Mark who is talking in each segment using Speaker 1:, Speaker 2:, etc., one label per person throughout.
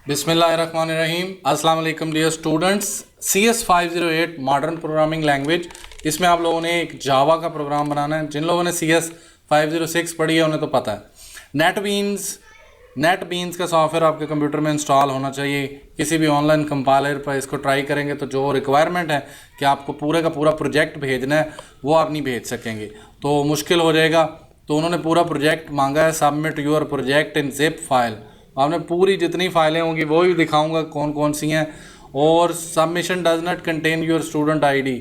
Speaker 1: बिस्मिल्लाहिर्रहमानिर्रहीम। अस्सलाम वालेकुम dear students. CS 508 modern programming language, इसमें आप लोगों ने एक जावा का प्रोग्राम बनाना है। जिन लोगों ने CS 506 पढ़ी है उन्हें तो पता है। नेट बीन्स का सॉफ्टवेयर आपके कंप्यूटर में इंस्टॉल होना चाहिए। किसी भी ऑनलाइन कंपाइलर पर इसको ट्राई करेंगे तो जो रिक्वायरमेंट है कि आपको पूरे का पूरा प्रोजेक्ट भेजना है वो आप नहीं भेज सकेंगे, तो मुश्किल हो जाएगा। तो उन्होंने पूरा प्रोजेक्ट मांगा है, submit your project in zip file. आपने पूरी जितनी फाइलें होंगी वो भी दिखाऊंगा कौन कौन सी हैं। और submission does not contain your student ID,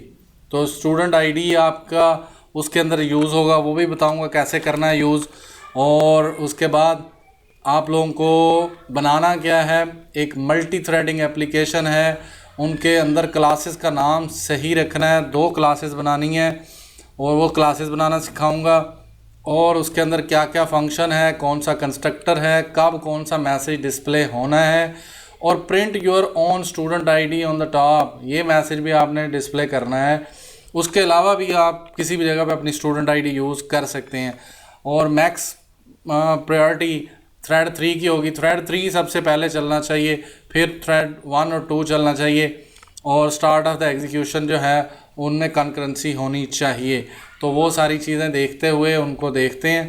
Speaker 1: तो स्टूडेंट आईडी आपका उसके अंदर यूज़ होगा, वो भी बताऊंगा कैसे करना है यूज़। और उसके बाद आप लोगों को बनाना क्या है, एक मल्टी थ्रेडिंग एप्लीकेशन है। उनके अंदर क्लासेस का नाम सही रखना है, 2 क्लासेस बनानी है और वो क्लासेस बनाना सिखाऊंगा। और उसके अंदर क्या क्या फंक्शन है, कौन सा कंस्ट्रक्टर है, कब कौन सा मैसेज डिस्प्ले होना है। और print your own student ID on the top, ये मैसेज भी आपने डिस्प्ले करना है। उसके अलावा भी आप किसी भी जगह पे अपनी स्टूडेंट आईडी यूज़ कर सकते हैं। और मैक्स प्रायोरिटी थ्रेड 3 की होगी। थ्रेड 3 सबसे पहले चलना चाहिए, फिर थ्रेड 1 और 2 चलना चाहिए। और स्टार्ट ऑफ द एग्जीक्यूशन जो है उनमें कंकरेंसी होनी चाहिए। तो वो सारी चीज़ें देखते हुए उनको देखते हैं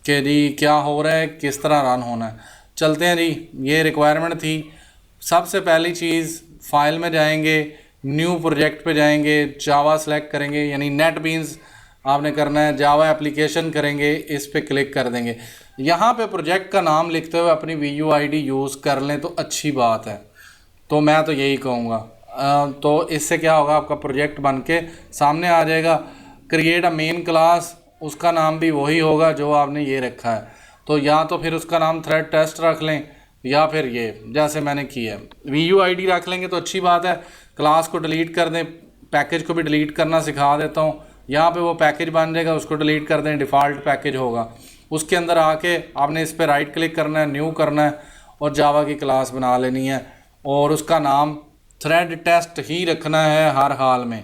Speaker 1: कि जी क्या हो रहा है, किस तरह रन होना है। चलते हैं जी, ये रिक्वायरमेंट थी। सबसे पहली चीज़, फाइल में जाएंगे, न्यू प्रोजेक्ट पे जाएंगे, जावा सेलेक्ट करेंगे, यानी नेट बीन्स आपने करना है, जावा एप्लीकेशन करेंगे, इस पे क्लिक कर देंगे। यहाँ पे प्रोजेक्ट का नाम लिखते हुए अपनी VUID यूज़ कर लें तो अच्छी बात है, तो मैं तो यही कहूँगा। तो इससे क्या होगा, आपका प्रोजेक्ट बन के सामने आ जाएगा। क्रिएट अ मेन क्लास, उसका नाम भी वही होगा जो आपने ये रखा है। तो या तो फिर उसका नाम थ्रेड टेस्ट रख लें, या फिर ये जैसे मैंने किया है VUID रख लेंगे तो अच्छी बात है। क्लास को डिलीट कर दें, पैकेज को भी डिलीट करना सिखा देता हूँ। यहाँ पे वो पैकेज बन जाएगा, उसको डिलीट कर दें, डिफ़ॉल्ट पैकेज होगा। उसके अंदर आके आपने इस पर राइट क्लिक करना है, न्यू करना है और जावा की क्लास बना लेनी है। और उसका नाम थ्रेड टेस्ट ही रखना है हर हाल में,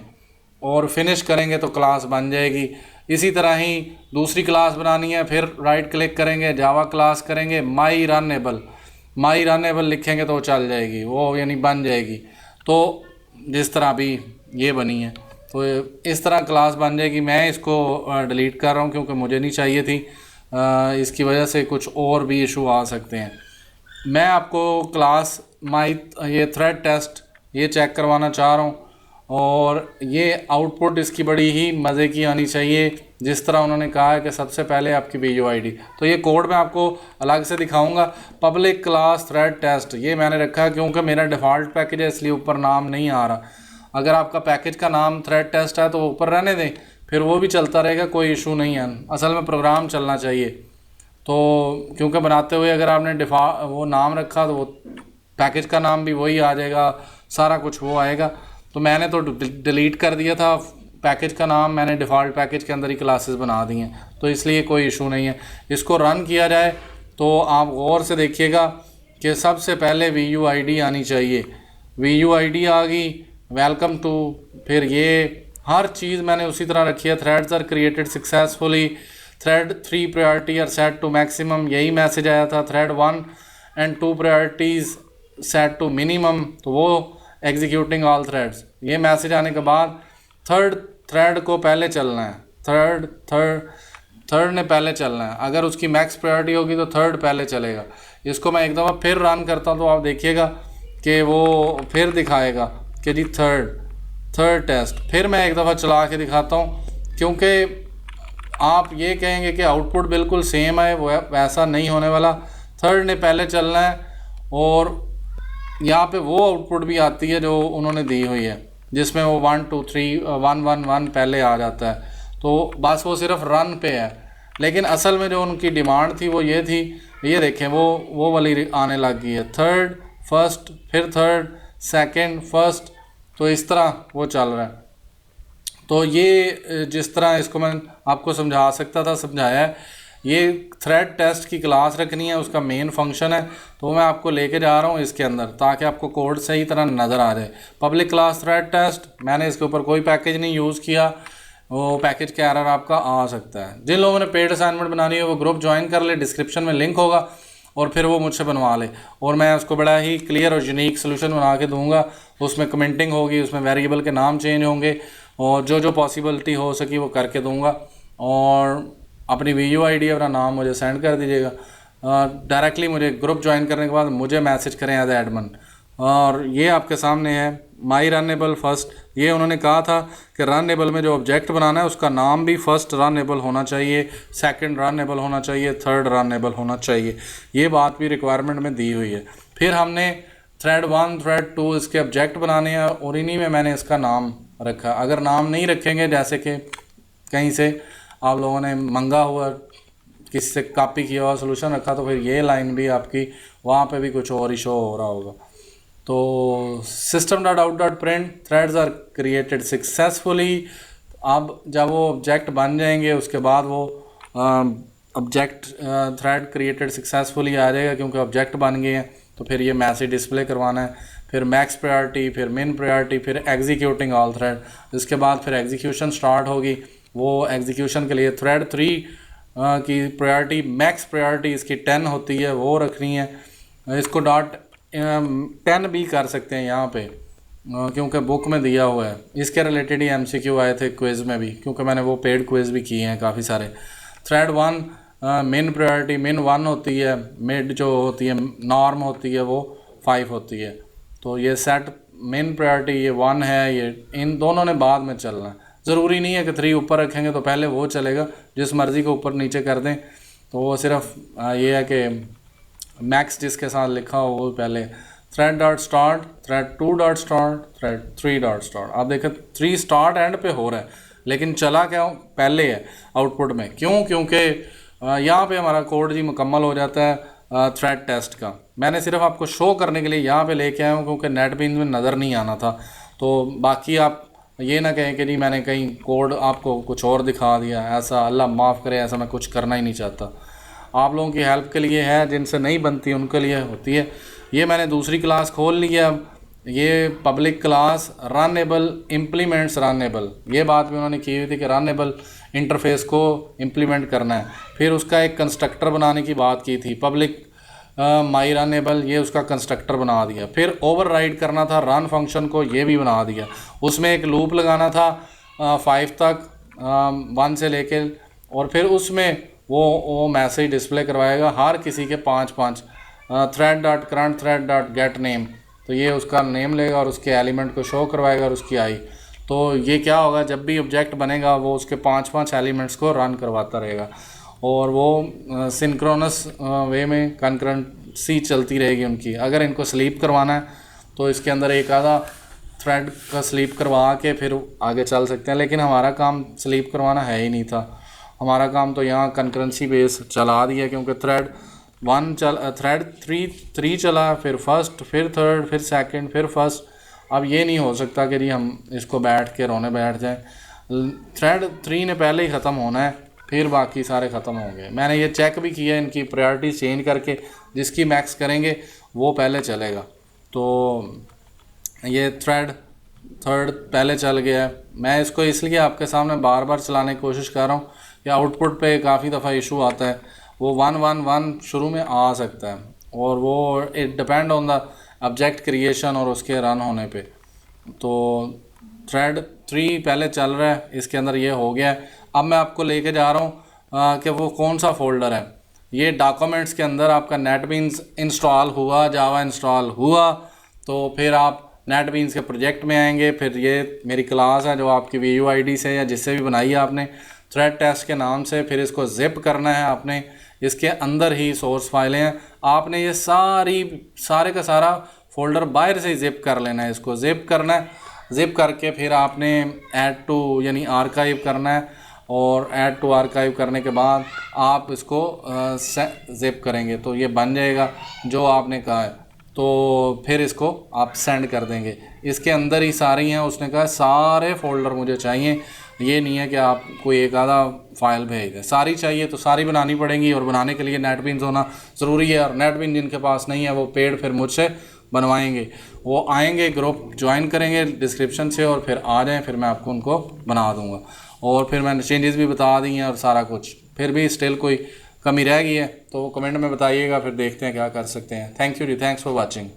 Speaker 1: और फिनिश करेंगे तो क्लास बन जाएगी। इसी तरह ही दूसरी क्लास बनानी है, फिर राइट क्लिक करेंगे, जावा क्लास करेंगे, माई रनेबल लिखेंगे तो चल जाएगी वो, यानी बन जाएगी। तो जिस तरह अभी ये बनी है तो इस तरह क्लास बन जाएगी। मैं इसको डिलीट कर रहा हूँ क्योंकि मुझे नहीं चाहिए थी, इसकी वजह से कुछ और भी इशू आ सकते हैं। मैं आपको क्लास ये थ्रेड टेस्ट ये चेक करवाना चाह रहा हूँ। और ये आउटपुट इसकी बड़ी ही मज़े की आनी चाहिए, जिस तरह उन्होंने कहा है कि सबसे पहले आपकी VUID। तो ये कोड मैं आपको अलग से दिखाऊंगा। पब्लिक क्लास थ्रेड टेस्ट ये मैंने रखा है क्योंकि मेरा डिफ़ॉल्ट पैकेज है, इसलिए ऊपर नाम नहीं आ रहा। अगर आपका पैकेज का नाम थ्रेड टेस्ट है तो ऊपर रहने दें, फिर वो भी चलता रहेगा, कोई इशू नहीं है। असल में प्रोग्राम चलना चाहिए। तो क्योंकि बनाते हुए अगर आपने वो नाम रखा तो वो पैकेज का नाम भी वही आ जाएगा, सारा कुछ वो आएगा। तो मैंने तो डिलीट कर दिया था पैकेज का नाम, मैंने डिफ़ॉल्ट पैकेज के अंदर ही क्लासेस बना दी हैं, तो इसलिए कोई इशू नहीं है। इसको रन किया जाए तो आप गौर से देखिएगा कि सबसे पहले VUID आनी चाहिए। VUID आ गई, वेलकम टू, फिर ये हर चीज़ मैंने उसी तरह रखी है। Threads are created successfully, thread 3 priority are set to maximum, यही मैसेज आया था। Thread 1 and 2 priorities set to minimum, तो वो एग्जीक्यूटिंग ऑल थ्रेड्स, ये मैसेज आने के बाद थर्ड थ्रेड को पहले चलना है। थर्ड ने पहले चलना है। अगर उसकी मैक्स प्रायोरिटी होगी तो थर्ड पहले चलेगा। इसको मैं एक दफ़ा फिर रन करता हूँ तो आप देखिएगा कि वो फिर दिखाएगा कि जी थर्ड टेस्ट। फिर मैं एक दफ़ा चला के दिखाता हूँ, क्योंकि आप ये कहेंगे कि आउटपुट बिल्कुल सेम है, वो वैसा नहीं होने वाला। थर्ड ने पहले चलना है और यहाँ पे वो आउटपुट भी आती है जो उन्होंने दी हुई है, जिसमें वो 1 2 3 1 1 1 पहले आ जाता है। तो बस वो सिर्फ रन पे है, लेकिन असल में जो उनकी डिमांड थी वो ये थी, ये देखें वो वाली आने लग गई है। थर्ड फर्स्ट, फिर थर्ड सेकंड फर्स्ट, तो इस तरह वो चल रहा है। तो ये जिस तरह इसको मैं आपको समझा सकता था समझाया है। ये थ्रेड टेस्ट की क्लास रखनी है, उसका मेन फंक्शन है, तो मैं आपको लेके जा रहा हूँ इसके अंदर ताकि आपको कोड सही तरह नज़र आ जाए। पब्लिक क्लास थ्रेड टेस्ट, मैंने इसके ऊपर कोई पैकेज नहीं यूज़ किया, वो पैकेज का एरर आपका आ सकता है। जिन लोगों ने पेड असाइनमेंट बनानी है वो ग्रुप ज्वाइन कर ले, डिस्क्रिप्शन में लिंक होगा, और फिर वो मुझसे बनवा ले, और मैं उसको बड़ा ही क्लियर और यूनिक सोल्यूशन बना के दूंगा। उसमें कमेंटिंग होगी, उसमें वेरिएबल के नाम चेंज होंगे, और जो जो पॉसिबिलिटी हो सकी वो करके दूंगा। और अपनी VUID अपना नाम मुझे सेंड कर दीजिएगा। डायरेक्टली मुझे ग्रुप ज्वाइन करने के बाद मुझे मैसेज करें एज एडमिन। और ये आपके सामने है माई रनएबल फर्स्ट। ये उन्होंने कहा था कि रनएबल में जो ऑब्जेक्ट बनाना है उसका नाम भी फर्स्ट रनएबल होना चाहिए, सेकंड रनएबल होना चाहिए, थर्ड रनएबल होना चाहिए। ये बात भी रिक्वायरमेंट में दी हुई है। फिर हमने थ्रेड 1 थ्रेड 2 इसके ऑब्जेक्ट बनाने हैं, और इन्हीं में मैंने इसका नाम रखा। अगर नाम नहीं रखेंगे, जैसे कि कहीं से आप लोगों ने मंगा हुआ, किसी से कॉपी किया हुआ सोल्यूशन रखा, तो फिर ये लाइन भी आपकी वहाँ पे भी कुछ और ही शो हो रहा होगा। तो system.out.print threads are created successfully. अब जब वो ऑब्जेक्ट बन जाएंगे उसके बाद वो ऑब्जेक्ट थ्रेड क्रिएटेड सक्सेसफुली आ जाएगा, क्योंकि ऑब्जेक्ट बन गए हैं। तो फिर ये मैसेज डिस्प्ले करवाना है, फिर मैक्स प्रायोरिटी, फिर मिन प्रायोरिटी, फिर एग्जीक्यूटिंग ऑल थ्रेड। इसके बाद फिर एग्जीक्यूशन स्टार्ट होगी। वो एग्जीक्यूशन के लिए थ्रेड 3 की प्रायोरिटी, मैक्स प्रायोरिटी इसकी 10 होती है, वो रखनी है। इसको .10 भी कर सकते हैं यहाँ पे, क्योंकि बुक में दिया हुआ है। इसके रिलेटेड ही MCQ आए थे क्विज़ में भी, क्योंकि मैंने वो पेड क्विज़ भी किए हैं काफ़ी सारे। थ्रेड 1 मिन प्रायोरिटी मिन 1 होती है, मिड जो होती है नॉर्म होती है वो 5 होती है। तो ये सेट मिन प्रायोरिटी ये 1 है, ये इन दोनों ने बाद में चलना है। ज़रूरी नहीं है कि 3 ऊपर रखेंगे तो पहले वो चलेगा, जिस मर्ज़ी को ऊपर नीचे कर दें। तो वो सिर्फ ये है कि मैक्स जिसके साथ लिखा हो वो पहले। Thread dot start, thread 2 dot start, thread 3 dot start. आप देखें 3 स्टार्ट एंड पे हो रहा है, लेकिन चला क्या पहले है आउटपुट में। क्यों? क्योंकि यहाँ पे हमारा कोड जी मुकम्मल हो जाता है थ्रेड टेस्ट का। मैंने सिर्फ आपको शो करने के लिए यहाँ पे लेके आया हूँ, क्योंकि नेटबीन्स में नज़र नहीं आना था। तो बाकी आप ये ना कहें कि जी मैंने कहीं कोड आपको कुछ और दिखा दिया, ऐसा अल्लाह माफ़ करे, ऐसा मैं कुछ करना ही नहीं चाहता। आप लोगों की हेल्प के लिए है, जिनसे नहीं बनती उनके लिए होती है। ये मैंने दूसरी क्लास खोल ली है अब, ये पब्लिक क्लास रनएबल इम्प्लीमेंट्स रनएबल। ये बात भी उन्होंने की हुई थी कि रनएबल इंटरफेस को इम्प्लीमेंट करना है। फिर उसका एक कंस्ट्रक्टर बनाने की बात की थी, पब्लिक माई रनएबल, ये उसका कंस्ट्रक्टर बना दिया। फिर ओवरराइड करना था रन फंक्शन को, ये भी बना दिया। उसमें एक लूप लगाना था 5 तक, 1 से लेके, और फिर उसमें वो मैसेज डिस्प्ले करवाएगा हर किसी के 5-5। Thread dot current thread dot gate name, तो ये उसका नेम लेगा और उसके एलिमेंट को शो करवाएगा और उसकी आई। तो ये क्या होगा, जब भी ऑब्जेक्ट बनेगा वो उसके 5-5 एलिमेंट्स को रन करवाता रहेगा, और वो सिंक्रोनस वे में कंकरेंसी चलती रहेगी उनकी। अगर इनको स्लीप करवाना है तो इसके अंदर एक आधा थ्रेड का स्लीप करवा के फिर आगे चल सकते हैं, लेकिन हमारा काम स्लीप करवाना है ही नहीं था। हमारा काम तो यहाँ कंकरेंसी बेस चला दिया, क्योंकि थ्रेड 3 चला, फिर फर्स्ट, फिर थर्ड, फिर सेकंड, फिर फर्स्ट। अब ये नहीं हो सकता कि जी हम इसको बैठ के रोने बैठ जाएं। थ्रेड 3 ने पहले ही ख़त्म होना है, फिर बाकी सारे ख़त्म हो गए। मैंने ये चेक भी किया इनकी प्रायोरिटी चेंज करके, जिसकी मैक्स करेंगे वो पहले चलेगा। तो ये थ्रेड 3 पहले चल गया है। मैं इसको इसलिए आपके सामने बार बार चलाने की कोशिश कर रहा हूँ कि आउटपुट पे काफ़ी दफ़ा इशू आता है। वो 1-1-1 शुरू में आ सकता है, और वो it depend on the object creation और उसके रन होने पे। तो थ्रेड 3 पहले चल रहा है, इसके अंदर ये हो गया है। अब मैं आपको लेके जा रहा हूँ कि वो कौन सा फोल्डर है। ये डॉक्यूमेंट्स के अंदर आपका नेटबीन्स इंस्टॉल हुआ, जावा इंस्टॉल हुआ, तो फिर आप नेटबीन्स के प्रोजेक्ट में आएंगे। फिर ये मेरी क्लास है जो आपकी VUID से या जिससे भी बनाई है आपने, थ्रेड टेस्ट के नाम से। फिर इसको जिप करना है आपने, इसके अंदर ही सोर्स फाइलें हैं, आपने ये सारे का सारा फोल्डर बाहर से जिप कर लेना है। इसको जिप करना है, जिप करके फिर आपने ऐड टू यानी आर्काइव करना है, और ऐड टू आर्काइव करने के बाद आप इसको जिप करेंगे तो ये बन जाएगा जो आपने कहा है। तो फिर इसको आप सेंड कर देंगे। इसके अंदर ही सारी हैं, उसने कहा सारे फोल्डर मुझे चाहिए, ये नहीं है कि आप कोई एक आधा फाइल भेज दें, सारी चाहिए तो सारी बनानी पड़ेंगी। और बनाने के लिए नेटबीन्स होना ज़रूरी है, और नेटबीन्स जिनके पास नहीं है वो पेड फिर मुझसे बनवाएंगे। वो आएंगे, ग्रुप ज्वाइन करेंगे डिस्क्रिप्शन से, और फिर आ जाएं, फिर मैं आपको उनको बना दूंगा। और फिर मैंने चेंजेस भी बता दी हैं और सारा कुछ, फिर भी स्टिल कोई कमी रह गई है तो वो कमेंट में बताइएगा, फिर देखते हैं क्या कर सकते हैं। थैंक यू जी, थैंक्स फॉर वॉचिंग।